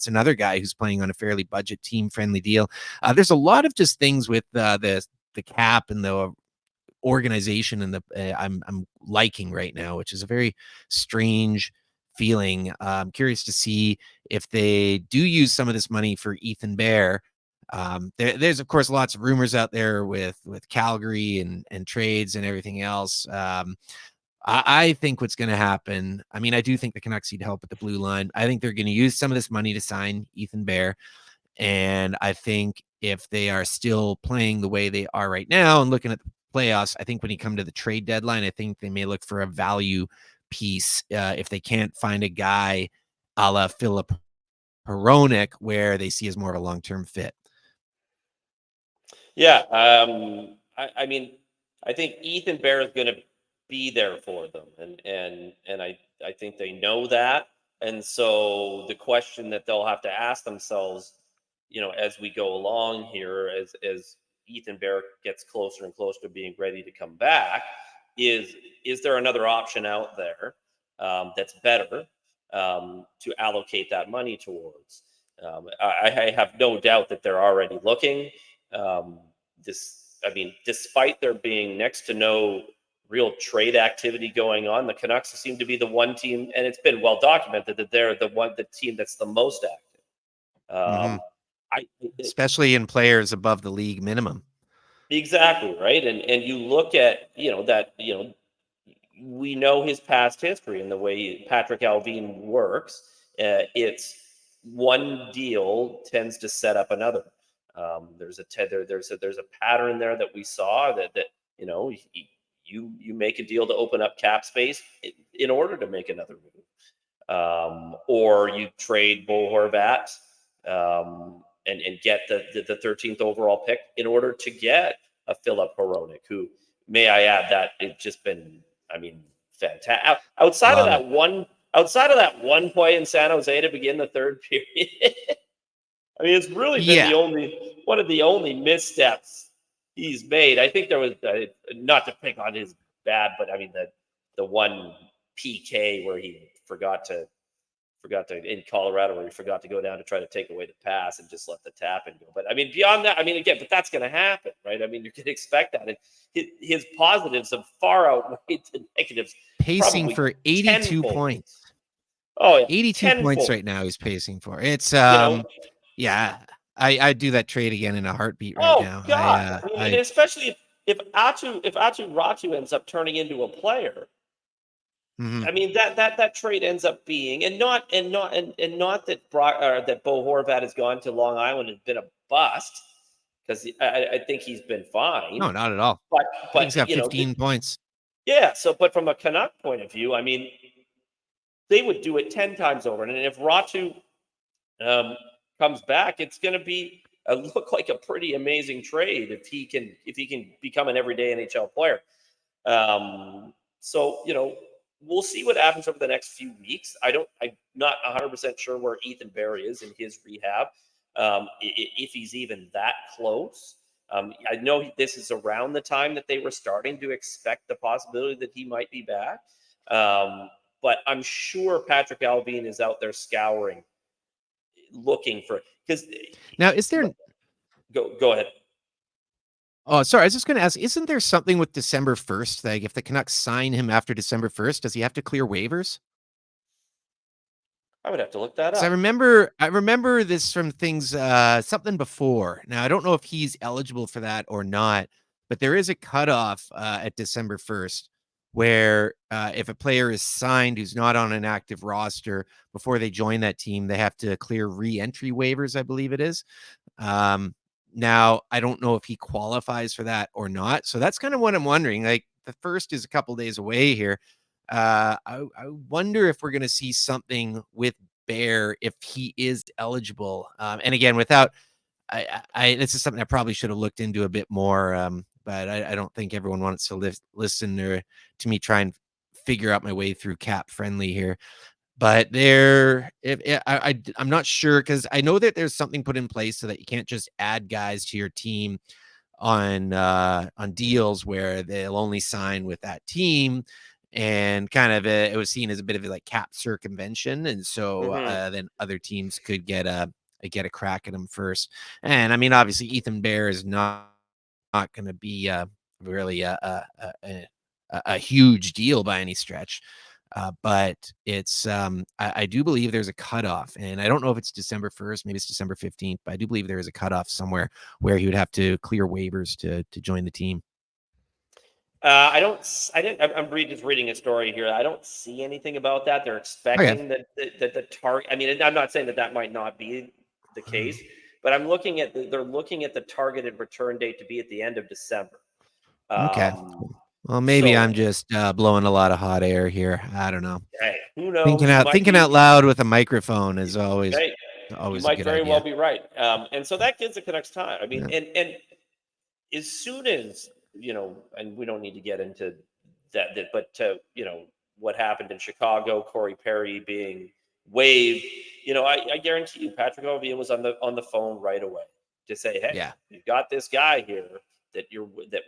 another guy who's playing on a fairly budget team friendly deal. There's a lot of just things with the cap and the organization and the I'm liking right now, which is a very strange feeling. I'm curious to see if they do use some of this money for Ethan Bear. There's of course lots of rumors out there with Calgary and trades and everything else. I think what's going to happen. I mean, I do think the Canucks need help at the blue line. I think they're going to use some of this money to sign Ethan Bear. And I think if they are still playing the way they are right now and looking at the playoffs, I think when you come to the trade deadline, I think they may look for a value piece if they can't find a guy a la Philip Hronek where they see as more of a long-term fit. Yeah. I mean, I think Ethan Bear is going to be there for them, and I think they know that, and so the question that they'll have to ask themselves, as we go along here, as Ethan Bear gets closer and closer to being ready to come back, is is there another option out there that's better to allocate that money towards? I have no doubt that they're already looking. Um, I mean, despite there being next to no real trade activity going on, the Canucks seem to be the one team, and it's been well documented that they're the team that's the most active. Mm-hmm. I Especially in players above the league minimum. Exactly right, and you look at that we know his past history and the way Patrick Alvin works. It's one deal tends to set up another. There's a pattern there that we saw that you know you make a deal to open up cap space in order to make another move, or you trade Bo Horvat and get the 13th overall pick in order to get a Philip Hronek, who, may I add, that it's just been, I mean, fantastic. Love it. Outside of that one play in San Jose to begin the third period, I mean, it's really been Yeah. one of the only missteps he's made. I think there was not to pick on his bad, but I mean the one PK where he forgot to in Colorado where he forgot to go down to try to take away the pass and just let the tap and go. But I mean, beyond that, I mean, again, but that's going to happen, right? I mean, you can expect that. And his positives have far outweighed the negatives, Pacing probably for 82 tenfold. points. Oh yeah, 82 points tenfold. right now he's pacing for. It's You know, yeah. I do that trade again in a heartbeat right oh now. God, I mean, and especially if Atu Ratu ends up turning into a player, mhm. I mean that trade ends up being, and not that that Bo Horvat has gone to Long Island and been a bust, because I think he's been fine, No, not at all. but I think he's got you know 15 points. yeah. So, but from a Canuck point of view, I mean, they would do it 10 times over, and if Ratu um, comes back, it's going to be look like a pretty amazing trade if he can become an everyday NHL player. So we'll see what happens over the next few weeks. I'm not 100% sure where Ethan Bear is in his rehab, if he's even that close. I know this is around the time that they were starting to expect the possibility that he might be back. Um, but I'm sure Patrick Alvin is out there scouring, looking for, because Now, is there? go ahead. Oh, sorry. I was just going to ask. Isn't there something with December 1st? Like, if the Canucks sign him after December 1st, does he have to clear waivers? I would have to look that So up. I remember this from things something before. Now I don't know if he's eligible for that or not, but there is a cutoff at December 1st where if a player is signed who's not on an active roster before they join that team, they have to clear re-entry waivers, I believe it is. Um, Now I don't know if he qualifies for that or not. So that's kind of what I'm wondering. Like the first is a couple days away here. I wonder if we're going to see something with Bear if he is eligible. And again, without this is something I probably should have looked into a bit more. But I don't think everyone wants to listen to me try and figure out my way through cap friendly here. But I'm not sure because I know that there's something put in place so that you can't just add guys to your team on deals where they'll only sign with that team, and kind of it was seen as a bit of a like cap circumvention, and so Hmm. then other teams could get a crack at him first. And I mean, obviously, Ethan Bear is not going to be really a huge deal by any stretch. But it's I do believe there's a cutoff, and I don't know if it's December 1st, maybe it's December 15th, but I do believe there is a cutoff somewhere where he would have to clear waivers to join the team. I don't. I didn't. Just reading a story here. I don't see anything about that. They're Okay. expecting that the target. I mean, I'm not saying that that might not be the case, but I'm looking at they're looking at the targeted return date to be at the end of December. Okay. Um, Well, maybe so I'm just blowing a lot of hot air here. I don't know. hey, who knows? You might Thinking out be. loud with a microphone is Hey, you always a might good very well idea. be right. And so that gives the Canucks time. I mean, Yeah. and as soon as and we don't need to get into that but what happened in Chicago, Corey Perry being waived, I guarantee you, Patrick O'Neill was on the phone right away to say, "Hey, Yeah. we've got this guy here that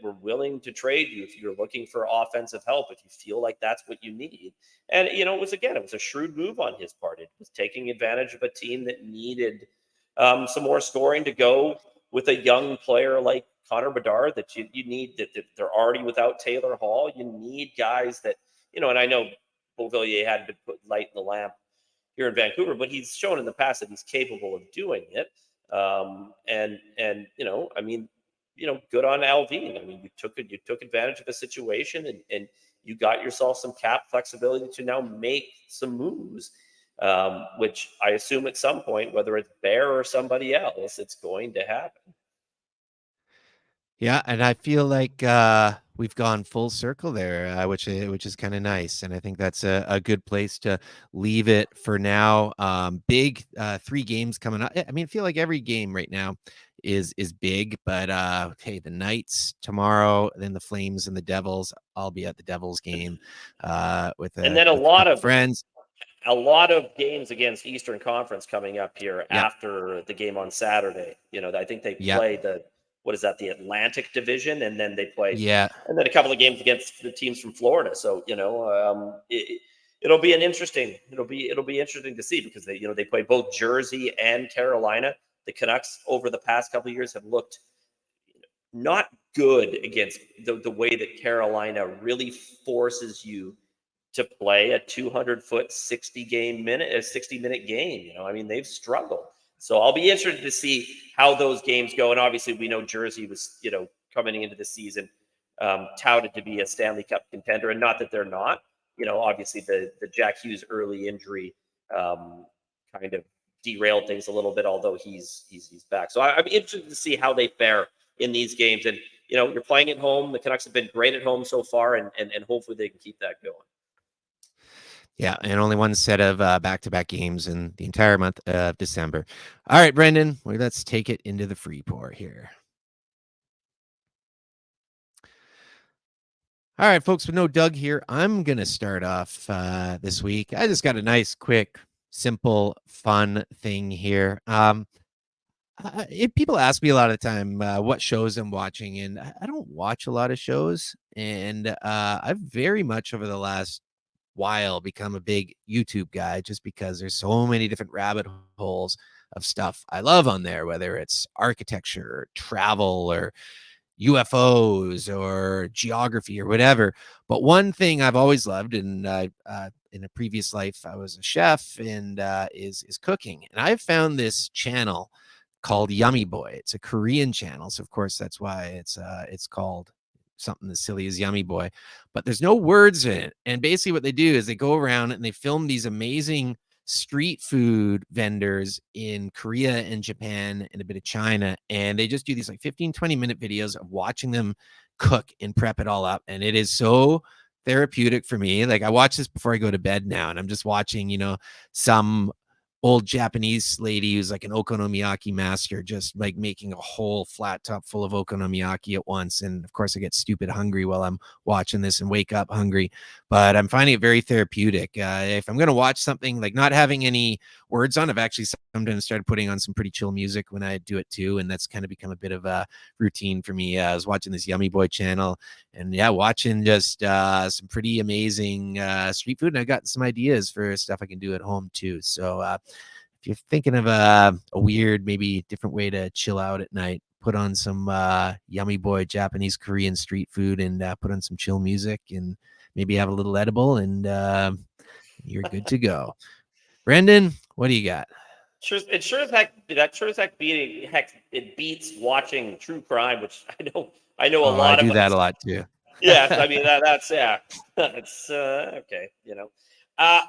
we're willing to trade you if you're looking for offensive help, if you feel like that's what you need." And it was a shrewd move on his part. It was taking advantage of a team that needed some more scoring to go with a young player like Connor Bedard that you need that they're already without Taylor Hall. You need guys that, and I know Beauvillier had to put light in the lamp here in Vancouver, but he's shown in the past that he's capable of doing it. And I mean, good on Alvin. I mean, you took advantage of a situation and you got yourself some cap flexibility to now make some moves. Which I assume at some point, whether it's Bear or somebody else, it's going to happen. Yeah, and I feel like we've gone full circle there, which is kind of nice, and I think that's a good place to leave it for now. Big 3 games coming up. I mean, I feel like every game right now is big, but hey, the Knights tomorrow, then the Flames and the Devils. I'll be at the Devils game with And a then a with a lot couple of friends. games against Eastern Conference coming up here Yep. after the game on Saturday. I think they Yep. play what is that, the Atlantic Division, and then they play, Yeah. and then a couple of games against the teams from Florida. So it'll be it'll be interesting to see because they play both Jersey and Carolina. The Canucks over the past couple of years have looked not good against the way that Carolina really forces you to play a 200-foot 60-minute game. I mean, they've struggled. So I'll be interested to see how those games go. And obviously, we know Jersey was, coming into the season, touted to be a Stanley Cup contender, and not that they're not. Obviously the Jack Hughes early injury um, kind of derailed things a little bit, although he's back. So I'm interested to see how they fare in these games. And you're playing at home. The Canucks have been great at home so far, and hopefully they can keep that going. Yeah, and only one set of back-to-back games in the entire month of December. All right, Brendan, well, let's take it into the free pour here. All right, folks, with no Doug here, I'm going to start off this week. I just got a nice, quick, simple, fun thing here. People ask me a lot of the time what shows I'm watching, and I don't watch a lot of shows. And I've very much over the last while become a big YouTube guy just because there's so many different rabbit holes of stuff I love on there, whether it's architecture, or travel, or UFOs or geography or whatever. But one thing I've always loved, and in a previous life I was a chef, and is cooking. And I've found this channel called Yummy Boy. It's a Korean channel, so of course that's why it's called something as silly as Yummy Boy. But there's no words in it. And basically, what they do is they go around and they film these amazing street food vendors in Korea and Japan and a bit of China. And they just do these like 15, 20-minute videos of watching them cook and prep it all up. And it is so therapeutic for me. Like I watch this before I go to bed now, and I'm just watching, some old Japanese lady who's like an okonomiyaki master, just like making a whole flat top full of okonomiyaki at once. And of course, I get stupid hungry while I'm watching this and wake up hungry. But I'm finding it very therapeutic. If I'm going to watch something like not having any words on, I've actually sometimes started putting on some pretty chill music when I do it too. And that's kind of become a bit of a routine for me. I was watching this Yummy Boy channel, and yeah, watching just some pretty amazing street food. And I got some ideas for stuff I can do at home too. So if you're thinking of a weird, maybe different way to chill out at night, put on some Yummy Boy Japanese Korean street food, and put on some chill music, and maybe have a little edible, and you're good to go. Brendan, what do you got? Sure as heck it beats watching true crime, which I know a Oh, I lot of do that a us. lot too. Yes, I mean that's yeah, it's okay, Uh,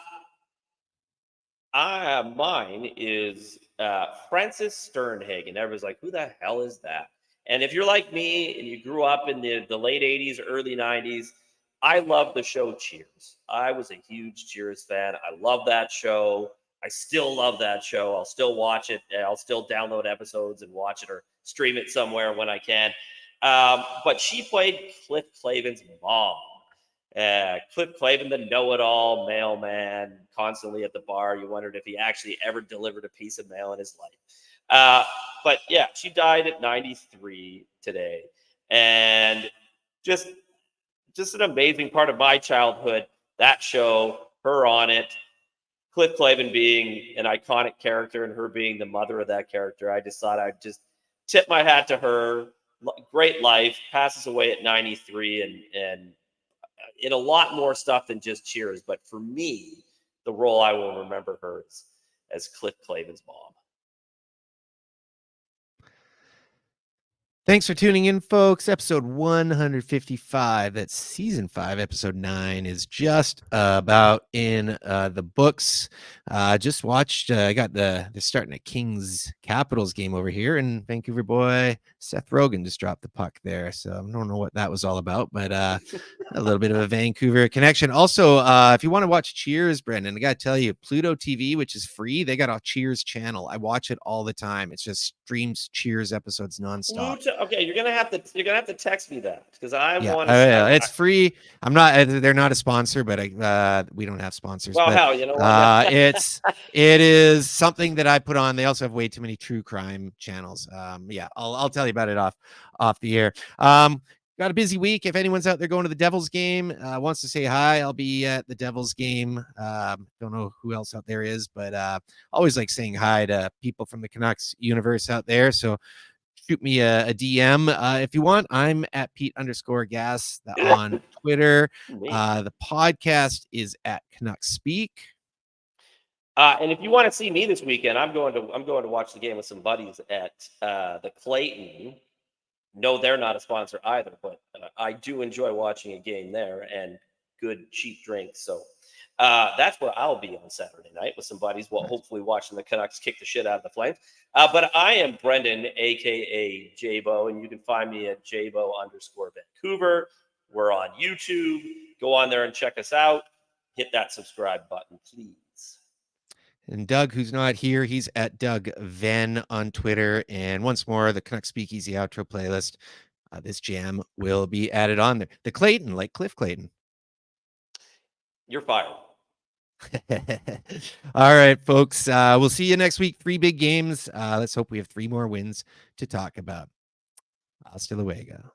mine is Francis Sternhagen. Everyone's like, who the hell is that? And if you're like me and you grew up in the late 80s, early 90s, I love the show Cheers. I was a huge Cheers fan. I love that show. I still love that show. I'll still watch it. I'll still download episodes and watch it or stream it somewhere when I can. But she played Cliff Clavin's mom. Cliff Clavin, the know-it-all mailman, constantly at the bar. You wondered if he actually ever delivered a piece of mail in his life. But yeah, she died at 93 today, and just just an amazing part of my childhood. That show, her on it, Cliff Clavin being an iconic character, and her being the mother of that character. I just thought I'd just tip my hat to her. Great life, passes away at 93, and in a lot more stuff than just Cheers. But for me, the role I will remember her as Cliff Clavin's mom. Thanks for tuning in, folks. Episode 155. That's season 5, episode 9 is just about in the books. Just watched. I got they're starting a Kings Capitals game over here, and Vancouver boy Seth Rogen just dropped the puck there. So I don't know what that was all about, but a little bit of a Vancouver connection. Also, if you want to watch Cheers, Brendan, I got to tell you, Pluto TV, which is free, they got a Cheers channel. I watch it all the time. It's just streams Cheers episodes nonstop. Okay, you're gonna have to text me that because I Yeah, want to. it's free. I'm not. They're not a sponsor, but we don't have sponsors. Well, But hell, you know what? Yeah. it is something that I put on. They also have way too many true crime channels. Yeah, I'll tell you about it off the air. Got a busy week. If anyone's out there going to the Devils game, wants to say hi, I'll be at the Devils game. Don't know who else out there is, but always like saying hi to people from the Canucks universe out there. So shoot me a DM if you want. I'm at Pete_Gas on Twitter. Me. The podcast is at Canucks Speak. And if you want to see me this weekend, I'm going to watch the game with some buddies at the Clayton. No, they're not a sponsor either, but I do enjoy watching a game there and good cheap drinks. So that's where I'll be on Saturday night with some buddies. Well, hopefully watching the Canucks kick the shit out of the Flames. But I am Brendan, aka Jabo, and you can find me at Jabo_Vancouver. We're on YouTube. Go on there and check us out. Hit that subscribe button, please. And Doug, who's not here, he's at Doug Venn on Twitter. And once more, the Canucks Speakeasy outro playlist. this jam will be added on there. The Clayton, like Cliff Clayton. You're fired. All right, folks. We'll see you next week. 3 big games. Let's hope we have 3 more wins to talk about. Hasta luego.